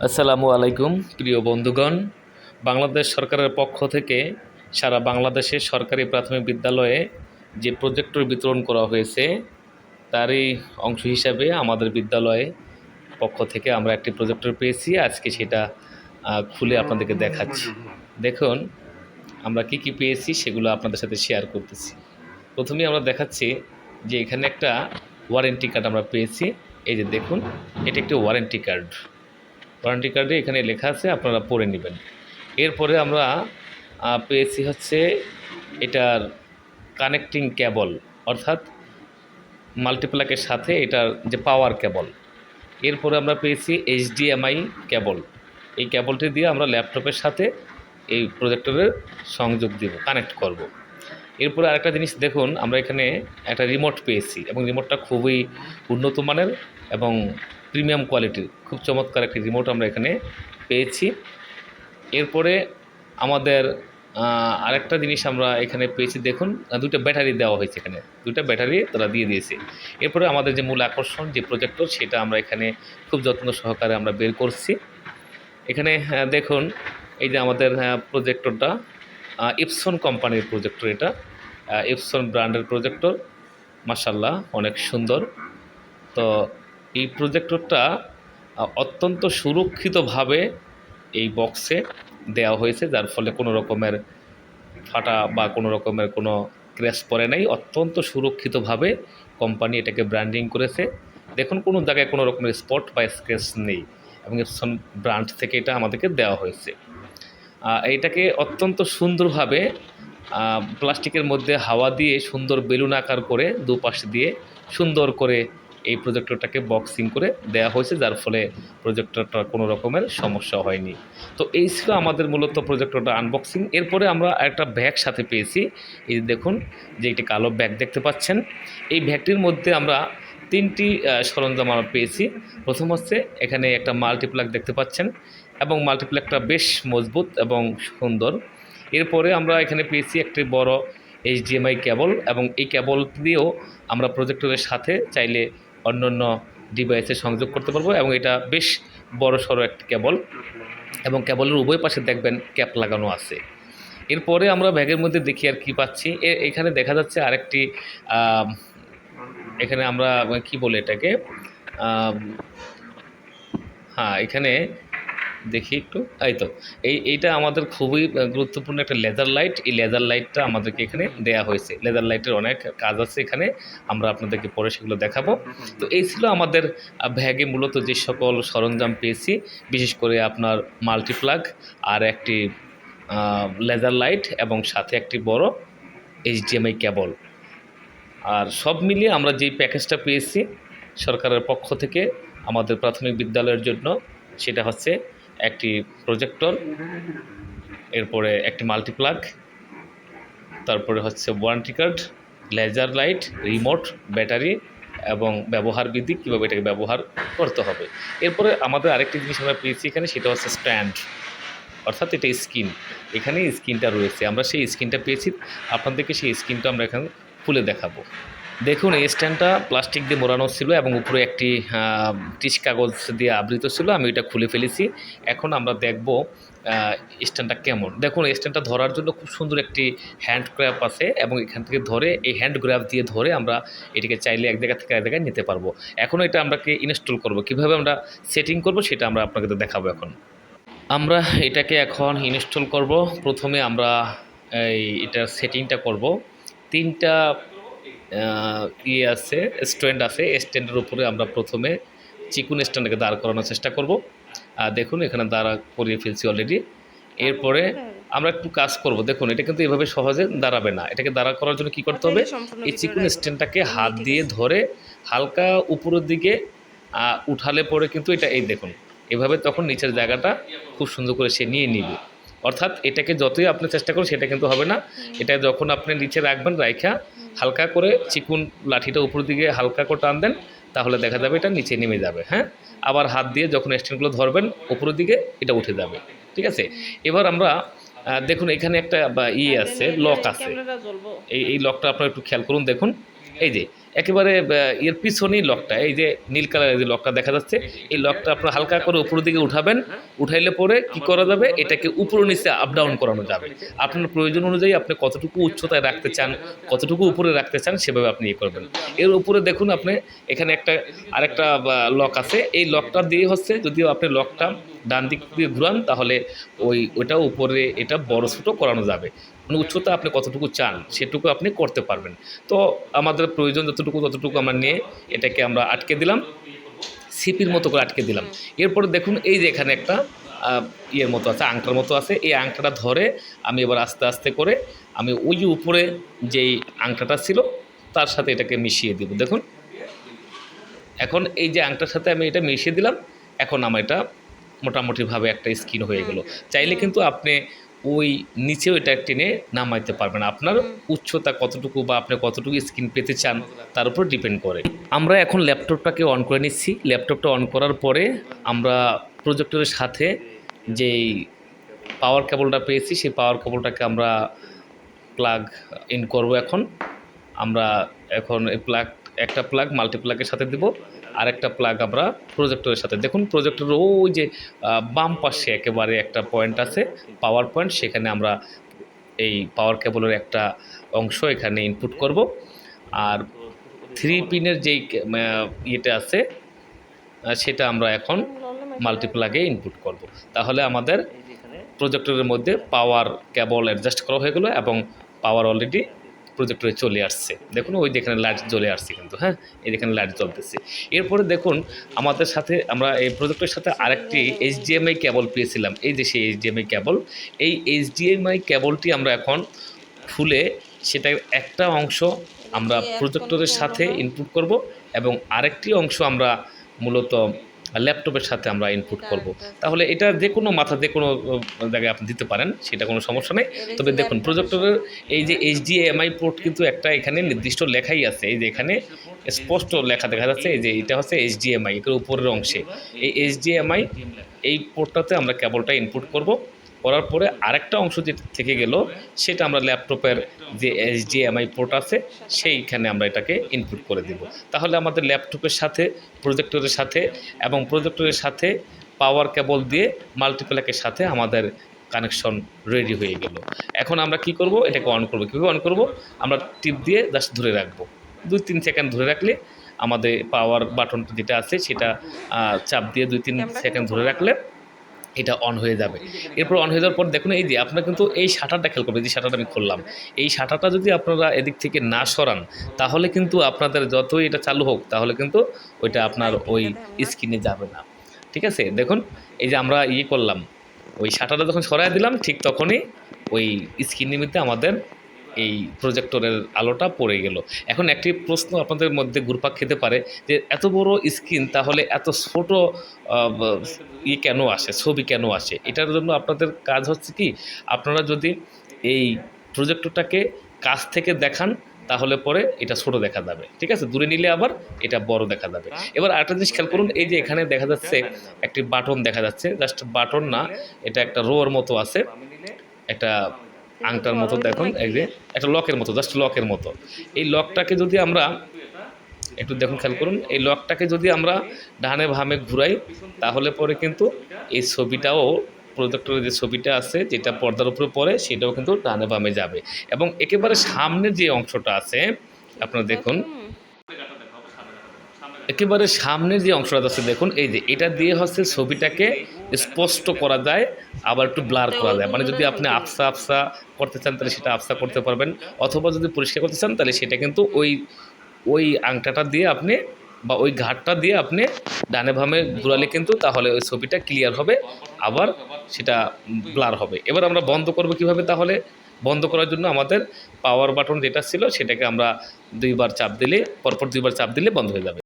আসসালামু আলাইকুম প্রিয় বন্ধুগণ। বাংলাদেশ সরকারের পক্ষ থেকে সারা বাংলাদেশের সরকারি প্রাথমিক বিদ্যালয়ে যে প্রজেক্টর বিতরণ করা হয়েছে তারই অংশ হিসাবে আমাদের বিদ্যালয়ে পক্ষ থেকে আমরা একটি প্রজেক্টর পেয়েছি। আজকে সেটা খুলে আপনাদেরকে দেখাচ্ছি। দেখুন আমরা কি কি পেয়েছি সেগুলো আপনাদের সাথে শেয়ার করতেছি। প্রথমেই আমরা দেখাচ্ছি যে এখানে একটা ওয়ারেন্টি কার্ড আমরা পেয়েছি। এই যে দেখুন, এটা একটি ওয়ারেন্টি কার্ড। ওয়ারেন্টি কার্ডে এখানে লেখা আছে, আপনারা পড়ে নেবেন। এরপরে আমরা পেয়েছি হচ্ছে এটার কানেক্টিং কেবল, অর্থাৎ মাল্টিপ্লাকের সাথে এটার যে পাওয়ার কেবল। এরপরে আমরা পেয়েছি এইচডিএমআই কেবল। এই কেবলটি দিয়ে আমরা ল্যাপটপের সাথে এই প্রজেক্টরের সংযোগ দিব, কানেক্ট করব। এরপরে আরেকটা জিনিস দেখুন, আমরা এখানে একটা রিমোট পেয়েছি এবং রিমোটটা খুবই উন্নত মানের এবং প্রিমিয়াম কোয়ালিটির, খুব চমৎকার একটি রিমোট আমরা এখানে পেয়েছি। এরপরে আমাদের আরেকটা জিনিস আমরা এখানে পেয়েছি, দেখুন দুটো ব্যাটারি দেওয়া হয়েছে, এখানে দুটো ব্যাটারি তারা দিয়ে দিয়েছে। এরপরে আমাদের যে মূল আকর্ষণ যে প্রজেক্টর, সেটা আমরা এখানে খুব যত্ন সহকারে আমরা বের করছি। এখানে দেখুন, এই যে আমাদের প্রজেক্টরটা ইপসন কোম্পানির প্রজেক্টর, এটা ইপসন ব্র্যান্ডের প্রজেক্টর। মাশাআল্লাহ, অনেক সুন্দর। তো এই প্রজেক্টরটা অত্যন্ত সুরক্ষিতভাবে এই বক্সে দেওয়া হয়েছে, যার ফলে কোনো রকমের ফাটা বা কোনো রকমের কোনো ক্র্যাশ পড়ে নাই। অত্যন্ত সুরক্ষিতভাবে কোম্পানি এটাকে ব্র্যান্ডিং করেছে। দেখুন কোনো জায়গায় কোনো রকমের স্পট বা স্ক্র্যাচ নেই এবং এপসন ব্র্যান্ড থেকে এটা আমাদেরকে দেওয়া হয়েছে। এইটাকে অত্যন্ত সুন্দরভাবে প্লাস্টিকের মধ্যে হাওয়া দিয়ে সুন্দর বেলুন আকার করে দুপাশ দিয়ে সুন্দর করে এই প্রজেক্টরটাকে বক্সিং করে দেওয়া হয়েছে, যার ফলে প্রজেক্টরটার কোনো রকমের সমস্যা হয়নি। তো এই ছিল আমাদের মূলত প্রজেক্টরটা আনবক্সিং। এরপরে আমরা একটা ব্যাগ সাথে পেয়েছি। এই দেখুন যে একটি কালো ব্যাগ দেখতে পাচ্ছেন। এই ব্যাগটির মধ্যে আমরা তিনটি সরঞ্জাম আমরা পেয়েছি। প্রথম হচ্ছে এখানে একটা মাল্টিপ্লাগ দেখতে পাচ্ছেন এবং মাল্টিপ্লাগটা বেশ মজবুত এবং সুন্দর। এরপরে আমরা এখানে পেয়েছি একটি বড় এইচডিএমআই কেবল এবং এই কেবল দিয়েও আমরা প্রজেক্টরের সাথে চাইলে অন্যান্য ডিভাইসে সংযোগ করতে পারবো এবং এটা বেশ বড় সড়ো একটি কেবল এবং কেবলের উভয় পাশে দেখবেন ক্যাপ লাগানো আছে। এরপরে আমরা ব্যাগের মধ্যে দেখি আর কি পাচ্ছি। এখানে দেখা যাচ্ছে আরেকটি এখানে আমরা কি বলে এটাকে, হ্যাঁ এখানে দেখি একটু, এই তো এইটা আমাদের খুবই গুরুত্বপূর্ণ একটা লেজার লাইট। এই লেজার লাইটটা আমাদেরকে এখানে দেয়া হয়েছে। লেজার লাইটের অনেক কাজ আছে এখানে, আমরা আপনাদেরকে পরে সেগুলো দেখাবো। তো এই ছিল আমাদের ব্যাগে মূলত যে সকল সরঞ্জাম পেয়েছি, বিশেষ করে আপনার মাল্টিপ্লাগ আর একটি লেজার লাইট এবং সাথে একটি বড় এইচডিএমআই কেবল। আর সব মিলিয়ে আমরা যেই প্যাকেজটা পেয়েছি সরকারের পক্ষ থেকে আমাদের প্রাথমিক বিদ্যালয়ের জন্য, সেটা হচ্ছে একটি প্রজেক্টর, এরপরে একটি মাল্টিপ্লাগ, তারপরে হচ্ছে warranty card, laser light, remote, battery এবং ব্যবহার বিধি, কীভাবে এটাকে ব্যবহার করতে হবে। এরপরে আমাদের আরেকটি জিনিস আমরা পেয়েছি এখানে, সেটা হচ্ছে স্ট্যান্ড, অর্থাৎ এটা স্ক্রিন। এখানে স্ক্রিনটা রয়েছে, আমরা সেই স্ক্রিনটা পেয়েছি। আপনাদেরকে সেই স্ক্রিনটা আমরা এখানে খুলে দেখাবো। দেখুন এই স্ট্যান্ডটা প্লাস্টিক দিয়ে মোড়ানো ছিল এবং উপরে একটি টিস কাগজ দিয়ে আবৃত ছিল। আমি এটা খুলে ফেলেছি। এখন আমরা দেখব স্ট্যান্ডটা কেমন। দেখুন এই স্ট্যান্ডটা ধরার জন্য খুব সুন্দর একটি হ্যান্ড গ্র্যাপ আছে এবং এখান থেকে ধরে এই হ্যান্ড গ্র্যাপ দিয়ে ধরে আমরা এটিকে চাইলে এক জায়গা থেকে এক জায়গায় নিতে পারবো। এখন এটা আমরাকে ইনস্টল করব, কীভাবে আমরা সেটিং করব সেটা আমরা আপনাকে দেখাবো। এখন আমরা এটাকে এখন ইনস্টল করব। প্রথমে আমরা এটার সেটিংটা করব। তিনটা আছে, স্ট্যান্ড আছে। স্ট্যান্ডের উপরে আমরা প্রথমে চিকুন স্ট্যান্ডকে দাঁড় করানোর চেষ্টা করব। দেখুন এখানে দাঁড়া করিয়ে ফেলছি অলরেডি। এরপরে আমরা একটু কাজ করব। দেখুন এটা কিন্তু এভাবে সহজে দাঁড়াবে না। এটাকে দাঁড়া করার জন্য কী করতে হবে, এই চিকুন স্ট্যান্ডটাকে হাত দিয়ে ধরে হালকা উপরের দিকে উঠালে পরে কিন্তু এটা, এই দেখুন এভাবে, তখন নিচের জায়গাটা খুব সুন্দর করে সে নিয়ে নিবে। অর্থাৎ এটাকে যতই আপনি চেষ্টা করুন সেটা কিন্তু হবে না। এটা যখন আপনি নিচে রাখবেন, রাইখা হালকা করে চিকুন লাঠিটা উপর দিকে হালকা করে টান দেন, তাহলে দেখা যাবে এটা নিচে নেমে যাবে। হ্যাঁ, আবার হাত দিয়ে যখন স্ট্যান্ডগুলো ধরবেন উপরের দিকে, এটা উঠে যাবে। ঠিক আছে, এবার আমরা দেখুন এখানে একটা আছে, লক আছে। এই লকটা আপনারা একটু খেয়াল করুন। দেখুন এই যে একেবারে এর পিছনেই লকটা, এই যে নীল কালারের যে লকটা দেখা যাচ্ছে, এই লকটা আপনার হালকা করে উপরের দিকে উঠাবেন। উঠাইলে পরে কি করা যাবে, এটাকে উপর নিচে আপ ডাউন করানো যাবে। আপনার প্রয়োজন অনুযায়ী আপনি কতটুকু উচ্চতায় রাখতে চান, কতটুকু উপরে রাখতে চান, সেভাবে আপনি ইয়ে করবেন। এর উপরে দেখুন আপনি এখানে আরেকটা লক আছে। এই লকটা দিয়ে হচ্ছে, যদিও আপনি লকটা ডান দিক দিয়ে ঘুরান তাহলে ওইটা উপরে এটা বড় ছোটো করানো যাবে। মানে উচ্চতা আপনি কতটুকু চান সেটুকু আপনি করতে পারবেন। তো আমাদের প্রয়োজন যতটুকু ততটুকু আমরা নিয়ে এটাকে আমরা আটকে দিলাম, সিপির মতো করে আটকে দিলাম। এরপরে দেখুন এই যে এখানে একটা ইয়ের মতো আছে, আংটার মতো আছে। এই আংটাটা ধরে আমি এবার আস্তে আস্তে করে আমি ওই যে উপরে যেই আংটাটা ছিল তার সাথে এটাকে মিশিয়ে দিব। দেখুন এখন এই যে আংটার সাথে আমি এটা মিশিয়ে দিলাম। এখন আমার এটা মোটামুটিভাবে একটা স্কিন হয়ে গেল। চাইলে কিন্তু আপনি ওই নিচেও এটা টেনে নামাইতে পারবেন। আপনার উচ্চতা কতটুকু বা আপনি কতটুকু স্কিন পেতে চান তার উপর ডিপেন্ড করে। আমরা এখন ল্যাপটপটাকে অন করে নিচ্ছি। ল্যাপটপটা অন করার পরে আমরা প্রজেক্টরের সাথে যেই পাওয়ার কেবলটা পেয়েছি সেই পাওয়ার কেবলটাকে আমরা প্লাগ ইন করব। আমরা এখন এই একটা প্লাগ মাল্টিপ্লাগের সাথে দেব, আর একটা প্লাগ আমরা প্রজেক্টরের সাথে। দেখুন প্রজেক্টরের ওই যে বাম পাশে একেবারে একটা পয়েন্ট আছে, পাওয়ার পয়েন্ট, সেখানে আমরা এই পাওয়ার কেবলের একটা অংশ এখানে ইনপুট করব। আর 3 পিনের যেই ইয়েটা আছে সেটা আমরা এখন মাল্টিপ্লাগে ইনপুট করব। তাহলে আমাদের প্রজেক্টরের মধ্যে পাওয়ার কেবল অ্যাডজাস্ট করা হয়ে গেলো এবং পাওয়ার অলরেডি প্রজেক্টরে চলে আসছে। দেখুন ওই যেখানে লাইট জ্বলে আসছে কিন্তু, হ্যাঁ এই যেখানে লাইট জ্বলতেছে। এরপরে দেখুন আমাদের সাথে আমরা এই প্রজেক্টরের সাথে আরেকটি HDMI কেবল পেয়েছিলাম। এই যে সেই HDMI কেবল, এই HDMI কেবলটি আমরা এখন খুলে সেটার একটা অংশ আমরা প্রজেক্টরের সাথে ইনপুট করব এবং আরেকটি অংশ আমরা মূলত ল্যাপটপের সাথে আমরা ইনপুট করব। তাহলে এটা যে কোনো যে কোনো জায়গায় আপনি দিতে পারেন, সেটা কোনো সমস্যা নেই। তবে দেখুন প্রজেক্টরের এই যে HDMI পোর্ট কিন্তু একটা এখানে নির্দিষ্ট লেখাই আছে। এই যে এখানে স্পষ্ট লেখা দেখা যাচ্ছে, এই যে এটা হচ্ছে HDMI, এর উপরের অংশে এই HDMI এই পোর্টটাতে আমরা কেবলটা ইনপুট করব। করার পরে আরেকটা অংশ যে থেকে গেল সেটা আমরা ল্যাপটপের যে HDMI পোর্ট আছে সেইখানে আমরা এটাকে ইনপুট করে দেব। তাহলে আমাদের ল্যাপটপের সাথে প্রজেক্টরের সাথে এবং প্রজেক্টরের সাথে পাওয়ার কেবল দিয়ে মাল্টিপ্লাগের সাথে আমাদের কানেকশন রেডি হয়ে গেল। এখন আমরা কি করব, এটাকে অন করব। কীভাবে অন করব, আমরা টিপ দিয়ে জাস্ট ধরে রাখবো। 2-3 সেকেন্ড ধরে রাখলে আমাদের পাওয়ার বাটনটা যেটা আছে সেটা চাপ দিয়ে 2-3 সেকেন্ড ধরে রাখলে এটা অন হয়ে যাবে। এরপর অন হয়ে যাওয়ার পর দেখুন এই যে আপনারা কিন্তু এই শাটারটা খেয়াল করবেন, যে শাটারটা আমি খুললাম, এই শাটারটা যদি আপনারা এদিক থেকে না সরান তাহলে কিন্তু আপনাদের যতই এটা চালু হোক তাহলে কিন্তু ওইটা আপনার ওই স্ক্রিনে যাবে না। ঠিক আছে, দেখুন এই যে আমরা করলাম, ওই শাটারটা যখন সরাই দিলাম ঠিক তখনই ওই স্ক্রিনের মধ্যে আমাদের এই প্রজেক্টরের আলোটা পড়ে গেল। এখন একটি প্রশ্ন আপনাদের মধ্যে ঘুরপাক খেতে পারে যে এত বড় স্ক্রিন তাহলে এত ছোট কেন আসে, ছবি কেন আসে? এটার জন্য আপনাদের কাজ হচ্ছে কি, আপনারা যদি এই প্রজেক্টরটাকে কাছ থেকে দেখান তাহলে পরে এটা ছোট দেখা যাবে। ঠিক আছে, দূরে নিলে আবার এটা বড় দেখা যাবে। এবার আরেকটা জিনিস খেয়াল করুন, এই যে এখানে দেখা যাচ্ছে একটি বাটন দেখা যাচ্ছে, জাস্ট বাটন না, এটা একটা রোর মতো আছে, একটা আংটার মতো। দেখুন এই যে একটা লকের মতো, জাস্ট লকের মতো। এই লকটাকে যদি আমরা একটু দেখুন, খেয়াল করুন, এই লকটাকে যদি আমরা ডানে বামে ঘুরাই তাহলে পরে কিন্তু এই ছবিটাও, প্রজেক্টরের যে ছবিটা আছে যেটা পর্দার উপরে পড়ে সেটাও কিন্তু ডানে বামে যাবে। এবং একেবারে সামনের যে অংশটা আছে আপনারা দেখুন, একেবারে সামনের যে অংশটা আছে দেখুন, এই যে এটা দিয়ে হচ্ছে ছবিটাকে স্পষ্ট করা যায়, আবার একটু ব্লার করা যায়। মানে যদি আপনি আফসা করতে চান তাহলে সেটা আফসা করতে পারবেন, অথবা যদি পরিষ্কার করতে চান তাহলে সেটা কিন্তু ওই আংটাটা দিয়ে আপনি বা ওই ঘাটটা দিয়ে আপনি ডানে বামে ঘুরালে কিন্তু তাহলে ওই ছবিটা ক্লিয়ার হবে, আবার সেটা ব্লার হবে। এবার আমরা বন্ধ করব কিভাবে? তাহলে বন্ধ করার জন্য আমাদের পাওয়ার বাটন যেটা ছিল সেটাকে আমরা পরপর দুইবার চাপ দিলে বন্ধ হয়ে যাবে।